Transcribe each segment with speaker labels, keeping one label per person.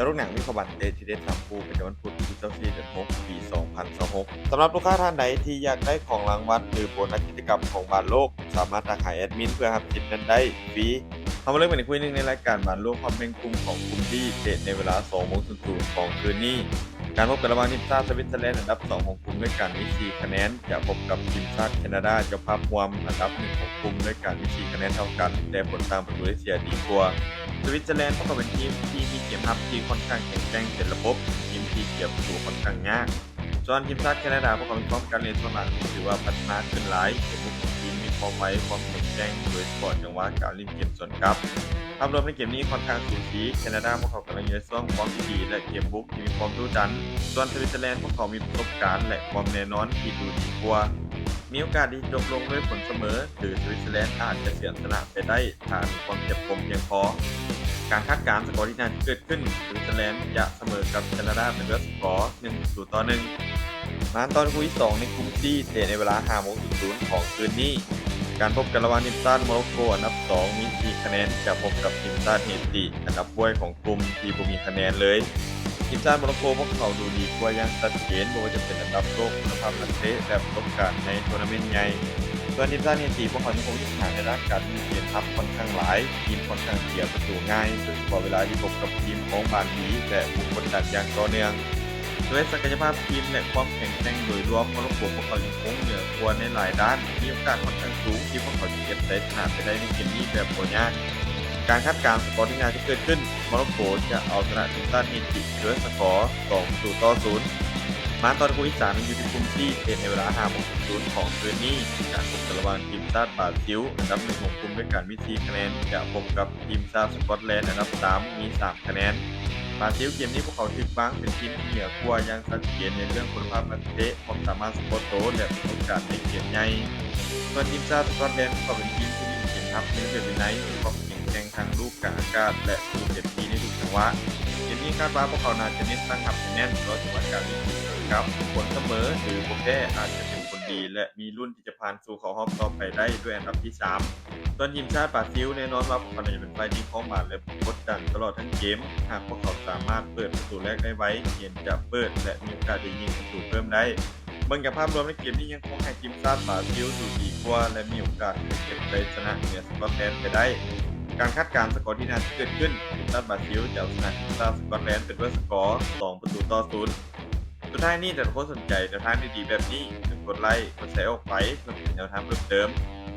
Speaker 1: จะลูกหนังมีขบันเดทที่เด็ด3คู่ประจำวันพุธที่24เดือน6ปี2026สำหรับลูกค้าท่านใดที่อยากได้ของรางวัลหรือโบนัสกิจกรรมของบานโลกสามารถทักหาแอดมินเพื่อรับสิทธิ์นั้นได้ฟรีเรามาเริ่มกันอีกคุยหนึงในรายการบานโลกความเป็นกลุ่มของกลุ่มที่เตะในเวลา20:00ของคืนนี้การพบกันระหว่างทีมชาติสวิตเซอร์แลนด์อันดับ2ของกลุ่มด้วยกันมี4คะแนนจะพบกับทีมชาติแคนาดาเจ้าภาพรวมอันดับ1ของกลุ่มด้วยกันมี4คะแนนเท่ากันแต่ผลตามประตูได้เสียดีกว่า สวิตเซอร์แลนด์พวกเขาเป็นทีมที่มีเกมรับที่ค่อนข้างแข็งแกร่งเป็นระบบทีมที่เก็บประตูค่อนข้างยากส่วนทีมชาติแคนาดาพวกเขามีความการเล่นส่วนหลังที่ถือว่าพัฒนาขึ้นหลายเกมบุกของทีมมีความไวความแข็งแกร่งโดยเฉพาะจังหวะการเล่นเกมส่วนกลับภาพรวมในเกมนี้ค่อนข้างสูสีแคนาดาพวกเขากำลังอยู่ในช่วงฟอร์มที่ดีและเกมบุกที่มีความดุดันส่วนสวิตเซอร์แลนด์พวกเขามีประสบการณ์และความแน่นอนที่ดูดีกว่ามีโอกาสที่จบลงด้วยผลเสมอหรือสวิตเซอร์แลนด์อาจจะเสียชนะไปได้ถ้ามีความเจ็บคมเพียงพอ การคาดการณ์สกอร์ที่น่าจะเกิดขึ้นสวิตเซอร์แลนด์จะเสมอกับแคนาดาเป็นด้วยสกอร์1-1มาตอนคู่ที่2ในกลุ่ม C เตะในเวลา 5:00 ของคืนนี้การพบกันระหว่างทีมชาติโมร็อกโกอันดับ2มี4คะแนนจะพบกับทีมชาติเฮติอันดับบ้วยของกลุ่มที่บ่มีคะแนนเลยทีมชาติโมร็อกโกพวกเขาดูดีกว่าอย่างชัดเจนบ่ว่าจะเป็นอันดับโลกคุณภาพนักเตะและประสบการณ์ในทัวร์นาเมนต์ใหญ่ ส่วนทีมชาติเฮติพวกเขายังคงมีปัญหาในด้านการมีเกมรับค่อนข้างหลายทีมค่อนข้างเสียประตูง่ายโดยเฉพาะเวลาที่พบกับทีมของบานดีและบุกกดดันอย่างต่อเนื่องด้วยศักยภาพทีมและความแข็งแกร่งโดยรวมโมร็อกโกพวกเขายังคงเหนือกว่าในหลายด้านมีโอกาสค่อนข้างสูงที่พวกเขาจะเก็บชัยชนะไปได้ในเกมนี้แบบบ่ยากการคาดการณ์สกอร์ที่น่าจะเกิดขึ้นโมร็อกโกจะเอาชนะทีมชาติเฮติด้วยสกอร์2-0มาตอนคู่ที่3อยู่ที่กลุ่มที่เตะในเวลา 5:00 ของคืนนี้การพบกันระหว่างทีมชาติบราซิลอันดับ1ของกลุ่มด้วยกันมี4คะแนนจะพบกับทีมชาติสกอตแลนด์อันดับ3มี3คะแนนบราซิลเกมนี้พวกเขาถูกวางเป็นทีมที่เหนือกว่าอย่างชัดเจนในเรื่องคุณภาพนักเตะความสามารถสปอร์ตโตและประสบการณ์ในเกมใหญ่ส่วนทีมชาติสกอตแลนด์พวกเขาเป็นทีมที่มีเกมรับในระเบียบวินัยมีความแข็งแกร่งทางลูกกลางอากาศและสู้เต็มที่ในทุกจังหวะ เกมนี้คาดว่าพวกเขาน่าจะเน้นตั้งรับให้แน่นรอจังหวะการเล่นทีมครับผลเสมอหรือผลแพ้อาจจะเป็นผลดีและมีรุ่นที่จะผ่านสู่เข้ารอบต่อไปได้ด้วยอันดับที่3ส่วนทีมชาติบราซิลแน่นอนว่าพวกเขาจะเป็นฝ่ายที่ครองบาลและกดดันตลอดทั้งเกมหากพวกเขาสามารถเปิดประตูแรกได้ไว้เกมจะเปิดและมีโอกาสได้ยิงประตูเพิ่มได้เบิ่งจากภาพรวมในเกมนี้ยังคงให้ทีมชาติบราซิลดูดีกว่าและมีโอกาสเก็บชัยชนะเหนือสกอตแลนด์ไปได้ การคาดการณ์สกอร์ที่น่าจะเกิดขึ้นทีมชาติบราซิลจะเอาชนะทีมชาติสกอตแลนด์เป็นด้วยสกอร์2-0สุดท้ายนี้แต่ทุกคนสนใจแนวทางดีๆแบบนี้ถึงกดไลค์กดแชร์ออกไปเพื่อเป็นแนวทางเพิ่มเติม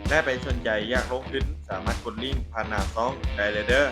Speaker 1: และไปสนใจอยากลงทุนสามารถกดลิงก์ผ่านหน้าช่องได้เลยเด้อ